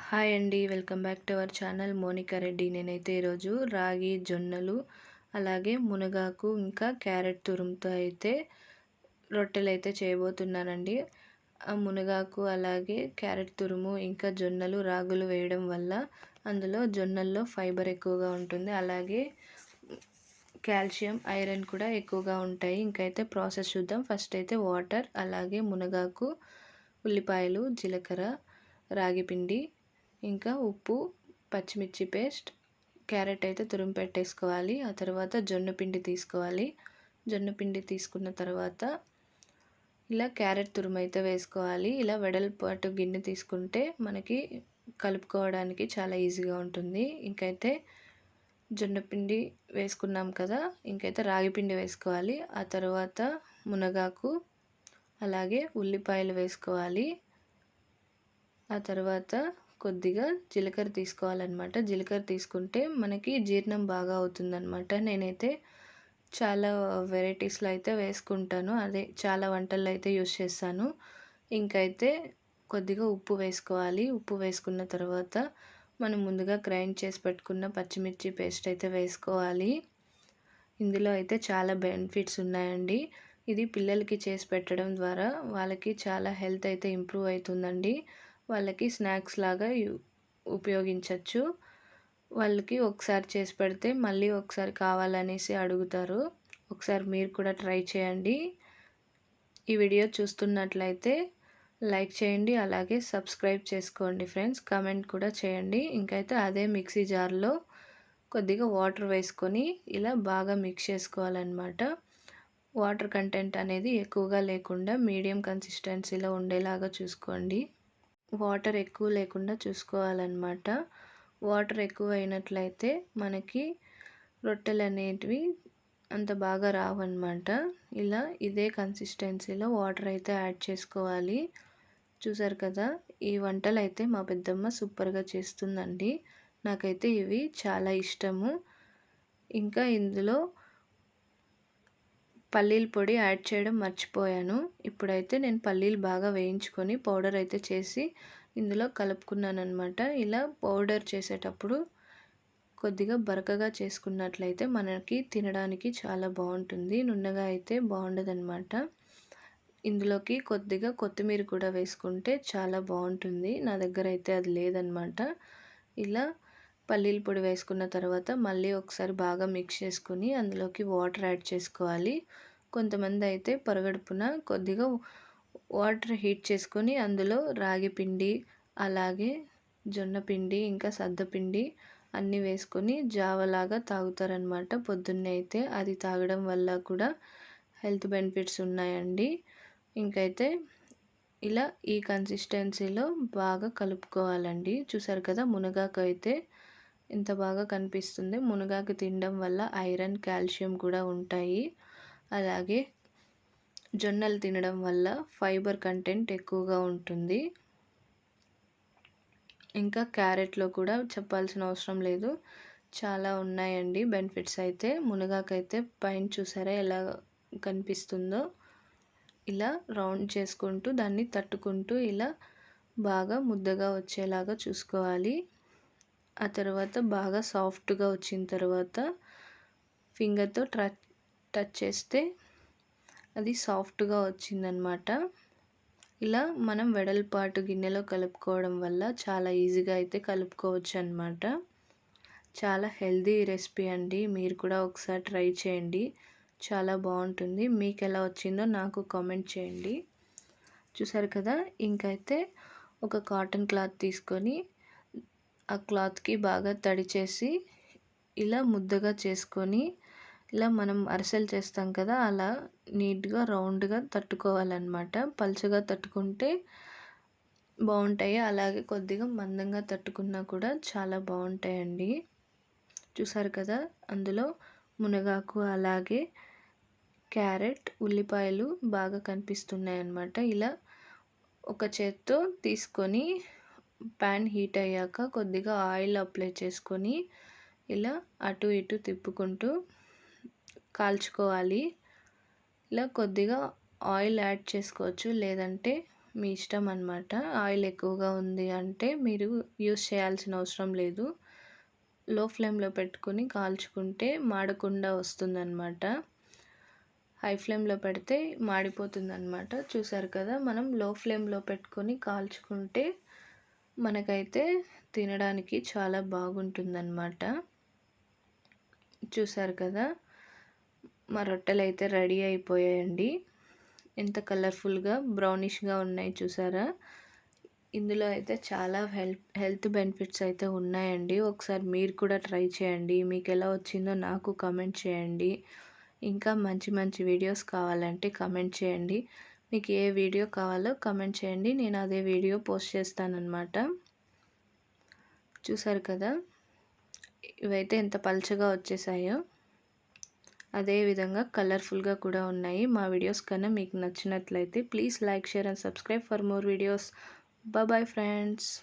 Hi అండి. Welcome back to our channel Monika Reddy. నేనైతే ఈరోజు రాగి, జొన్నలు, అలాగే మునగాకు ఇంకా క్యారెట్ తురుముతో అయితే రొట్టెలైతే చేయబోతున్నానండి. ఆ మునగాకు అలాగే క్యారెట్ తురుము ఇంకా జొన్నలు, రాగులు వేయడం వల్ల అందులో జొన్నల్లో ఫైబర్ ఎక్కువగా ఉంటుంది. అలాగే కాల్షియం, ఐరన్ కూడా ఎక్కువగా ఉంటాయి. ఇంకైతే ప్రాసెస్ చూద్దాం. ఫస్ట్ అయితే వాటర్, అలాగే మునగాకు, ఉల్లిపాయలు, జీలకర్ర, రాగి పిండి, ఇంకా ఉప్పు, పచ్చిమిర్చి పేస్ట్, క్యారెట్ అయితే తురుము పెట్టేసుకోవాలి. ఆ తర్వాత జొన్న పిండి తీసుకోవాలి. జొన్న పిండి తీసుకున్న తర్వాత ఇలా క్యారెట్ తురుము అయితే వేసుకోవాలి. ఇలా వెడల్పాటు గిన్నె తీసుకుంటే మనకి కలుపుకోవడానికి చాలా ఈజీగా ఉంటుంది. ఇంకైతే జొన్న పిండి వేసుకున్నాం కదా, ఇంకైతే రాగి పిండి వేసుకోవాలి. ఆ తర్వాత మునగాకు, అలాగే ఉల్లిపాయలు వేసుకోవాలి. ఆ తర్వాత కొద్దిగా జీలకర్ర తీసుకోవాలన్నమాట. జీలకర్ర తీసుకుంటే మనకి జీర్ణం బాగా అవుతుందన్నమాట. నేనైతే చాలా వెరైటీస్లో అయితే వేసుకుంటాను. అదే చాలా వంటల్లో అయితే యూస్ చేస్తాను. ఇంకైతే కొద్దిగా ఉప్పు వేసుకోవాలి. ఉప్పు వేసుకున్న తర్వాత మనం ముందుగా గ్రైండ్ చేసి పెట్టుకున్న పచ్చిమిర్చి పేస్ట్ అయితే వేసుకోవాలి. ఇందులో అయితే చాలా బెనిఫిట్స్ ఉన్నాయండి. ఇది పిల్లలకి చేసి పెట్టడం ద్వారా వాళ్ళకి చాలా హెల్త్ అయితే ఇంప్రూవ్ అవుతుందండి. వాళ్ళకి స్నాక్స్ లాగా ఉపయోగించవచ్చు. వాళ్ళకి ఒకసారి చేసి పెడితే మళ్ళీ ఒకసారి కావాలనేసి అడుగుతారు. ఒకసారి మీరు కూడా ట్రై చేయండి. ఈ వీడియో చూస్తున్నట్లయితే లైక్ చేయండి, అలాగే సబ్స్క్రైబ్ చేసుకోండి ఫ్రెండ్స్. కామెంట్ కూడా చేయండి. ఇంకైతే అదే మిక్సీ జార్లో కొద్దిగా వాటర్ వేసుకొని ఇలా బాగా మిక్స్ చేసుకోవాలన్నమాట. వాటర్ కంటెంట్ అనేది ఎక్కువగా లేకుండా మీడియం కన్సిస్టెన్సీలో ఉండేలాగా చూసుకోండి. వాటర్ ఎక్కువ లేకుండా చూసుకోవాలన్నమాట. వాటర్ ఎక్కువ అయినట్లయితే మనకి రొట్టెలు అనేటివి అంత బాగా రావన్నమాట. ఇలా ఇదే కన్సిస్టెన్సీలో వాటర్ అయితే యాడ్ చేసుకోవాలి. చూసారు కదా, ఈ వంటలు అయితే మా పెద్దమ్మ సూపర్గా చేస్తుందండి. నాకైతే ఇవి చాలా ఇష్టము. ఇంకా ఇందులో పల్లీల పొడి యాడ్ చేయడం మర్చిపోయాను. ఇప్పుడైతే నేను పల్లీలు బాగా వేయించుకొని పౌడర్ అయితే చేసి ఇందులో కలుపుకున్నాను అనమాట. ఇలా పౌడర్ చేసేటప్పుడు కొద్దిగా బరకగా చేసుకున్నట్లయితే మనకి తినడానికి చాలా బాగుంటుంది. నున్నగా అయితే బాగుండదన్నమాట. ఇందులోకి కొద్దిగా కొత్తిమీర కూడా వేసుకుంటే చాలా బాగుంటుంది. నా దగ్గర అయితే అది లేదనమాట. ఇలా పల్లీల పొడి వేసుకున్న తర్వాత మళ్ళీ ఒకసారి బాగా మిక్స్ చేసుకొని అందులోకి వాటర్ యాడ్ చేసుకోవాలి. కొంతమంది అయితే పొరగడుపున కొద్దిగా వాటర్ హీట్ చేసుకొని అందులో రాగి పిండి, అలాగే జొన్న పిండి, ఇంకా సద్దపిండి అన్నీ వేసుకొని జావలాగా తాగుతారనమాట పొద్దున్నే అయితే. అది తాగడం వల్ల కూడా హెల్త్ బెనిఫిట్స్ ఉన్నాయండి. ఇంకైతే ఇలా ఈ కన్సిస్టెన్సీలో బాగా కలుపుకోవాలండి. చూసారు కదా, మునగాకు అయితే ఎంత బాగా కనిపిస్తుంది. మునగాకు తినడం వల్ల ఐరన్, కాల్షియం కూడా ఉంటాయి. అలాగే జొన్నలు తినడం వల్ల ఫైబర్ కంటెంట్ ఎక్కువగా ఉంటుంది. ఇంకా క్యారెట్లో కూడా చెప్పాల్సిన అవసరం లేదు, చాలా ఉన్నాయండి బెనిఫిట్స్ అయితే. మునగాకైతే పైన చూసారా ఎలా కనిపిస్తుందో. ఇలా రౌండ్ చేసుకుంటూ దాన్ని తట్టుకుంటూ ఇలా బాగా ముద్దగా వచ్చేలాగా చూసుకోవాలి. ఆ తర్వాత బాగా సాఫ్ట్గా వచ్చిన తర్వాత ఫింగర్తో టచ్ చేస్తే అది సాఫ్ట్గా వచ్చిందనమాట. ఇలా మనం వెడల్పాటు గిన్నెలో కలుపుకోవడం వల్ల చాలా ఈజీగా అయితే కలుపుకోవచ్చు అనమాట. చాలా హెల్తీ రెసిపీ అండి. మీరు కూడా ఒకసారి ట్రై చేయండి, చాలా బాగుంటుంది. మీకు ఎలా వచ్చిందో నాకు కామెంట్ చేయండి. చూసారు కదా, ఇంకైతే ఒక కాటన్ క్లాత్ తీసుకొని ఆ క్లాత్కి బాగా తడి చేసి ఇలా ముద్దగా చేసుకొని ఇలా మనం అరిసెలు చేస్తాం కదా, అలా నీట్గా రౌండ్గా తట్టుకోవాలన్నమాట. పలుచగా తట్టుకుంటే బాగుంటాయి, అలాగే కొద్దిగా మందంగా తట్టుకున్నా కూడా చాలా బాగుంటాయండి. చూసారు కదా, అందులో మునగాకు, అలాగే క్యారెట్, ఉల్లిపాయలు బాగా కనిపిస్తున్నాయి అన్నమాట. ఇలా ఒక చేత్తో తీసుకొని ప్యాన్ హీట్ అయ్యాక కొద్దిగా ఆయిల్ అప్లై చేసుకొని ఇలా అటు ఇటు తిప్పుకుంటూ కాల్చుకోవాలి. ఇలా కొద్దిగా ఆయిల్ యాడ్ చేసుకోవచ్చు, లేదంటే మీ ఇష్టం అన్నమాట. ఆయిల్ ఎక్కువగా ఉంది అంటే మీరు యూజ్ చేయాల్సిన అవసరం లేదు. లో ఫ్లేమ్‌లో పెట్టుకొని కాల్చుకుంటే మాడకుండా వస్తుందన్నమాట. హై ఫ్లేమ్‌లో పెడితే మాడిపోతుందన్నమాట. చూసారు కదా! మనం లో ఫ్లేమ్‌లో పెట్టుకొని కాల్చుకుంటే మనకైతే తినడానికి చాలా బాగుంటుందన్నమాట. చూసారు కదా! మా రొట్టెలైతే రెడీ అయిపోయాయండి. ఎంత కలర్‌ఫుల్‌గా బ్రౌనిష్‌గా ఉన్నాయి చూసారా? ఇందులో అయితే చాలా హెల్త్ బెనిఫిట్స్ అయితే ఉన్నాయండి. ఒకసారి మీరు కూడా ట్రై చేయండి. మీకెలా వచ్చిందో నాకు కామెంట్ చేయండి. ఇంకా మంచి మంచి వీడియోస్ కావాలంటే కామెంట్ చేయండి. మీకు ఏ వీడియో కావాలో కామెంట్ చేయండి. నేను అదే వీడియో పోస్ట్ చేస్తానన్నమాట. చూసారు కదా! ఇవైతే ఎంత పల్చగా వచ్చేసాయో. అదే విధంగా కలర్‌ఫుల్‌గా కూడా ఉన్నాయి. మా వీడియోస్ కన్నా మీకు నచ్చినట్లయితే please like, share and subscribe for more videos. Bye bye friends.